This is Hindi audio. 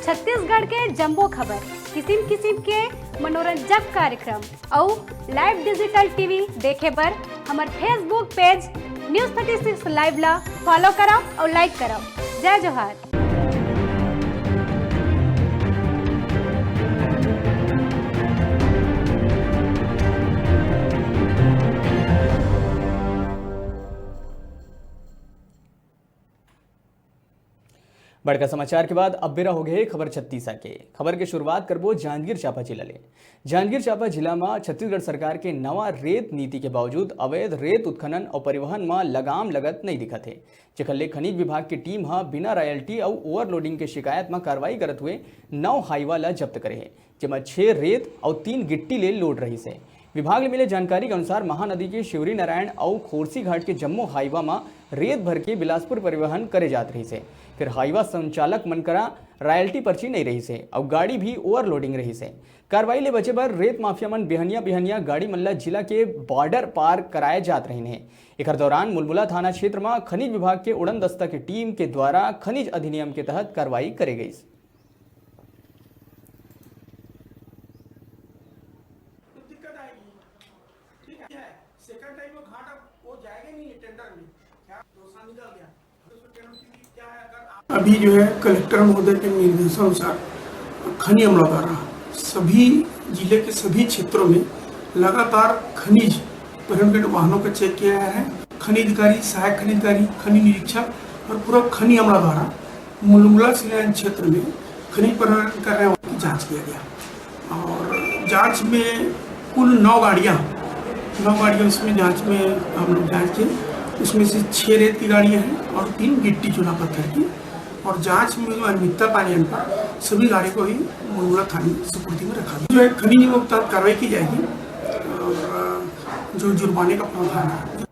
छत्तीसगढ़ के जम्बो खबर, किसिम किसिम के मनोरंजक कार्यक्रम और लाइव डिजिटल टीवी देखे बर हमार फेसबुक पेज न्यूज़ 36 लाइव ला फॉलो करो और लाइक करो। जय जोहार। बड़का समाचार के बाद अब बेरा हो गए खबर छत्तीसा के। खबर के शुरुआत करबो जांजगीर चांपा जिला ले। जांजगीर चांपा जिला में छत्तीसगढ़ सरकार के नवा रेत नीति के बावजूद अवैध रेत उत्खनन और परिवहन में लगाम लगत नहीं दिखत है, जेकर ले खनिज विभाग की टीम बिना रॉयल्टी और ओवरलोडिंग के शिकायत में कार्रवाई करत हुए 9 हाईवा ला जब्त करे है, जेमा 6 रेत और 3 गिट्टी ले लोड रही से। विभाग ने मिले जानकारी के अनुसार महानदी के शिवरी नारायण और खोरसी घाट के जम्मू हाईवा में रेत भर के बिलासपुर परिवहन करे जात रही से। फिर हाईवा संचालक मनकरा रॉयल्टी पर्ची नहीं रही से और गाड़ी भी ओवरलोडिंग रही से। कार्रवाई ले बचे बर रेत माफिया मन बिहनिया गाड़ी मल्ला जिला के बॉर्डर पार कराए जात रही है। एक दौरान मुलमुला थाना क्षेत्र में खनिज विभाग के उड़न दस्ता की टीम के द्वारा खनिज अधिनियम के तहत कार्रवाई करे गई। अभी जो है कलेक्टर महोदय के निर्देशानुसार खनिज अमला द्वारा सभी जिले के सभी क्षेत्रों में लगातार खनिज परिवहन वाहनों का चेक किया गया है। खनिज अधिकारी, सहायक खनिज अधिकारी, खनिज निरीक्षक और पूरा खनिज अमला द्वारा मुलमुला शिलान्यास क्षेत्र में खनिज परिवहन कर रहे हैं की जाँच किया गया और जाँच में कुल 9 गाड़ियाँ उसमें जाँच में हम लोग जाँच किए। उसमें से 6 रेत की गाड़ियाँ हैं और 3 गिट्टी चूना पत्थर की। और जांच में जो अनियमितता पाने पर सभी गाड़ी को ही मुलमुला थाने सुपुर्दी में रखा गया। जो है खनिज विभाग के तहत कार्रवाई की जाएगी और जो जुर्माने का प्रावधान है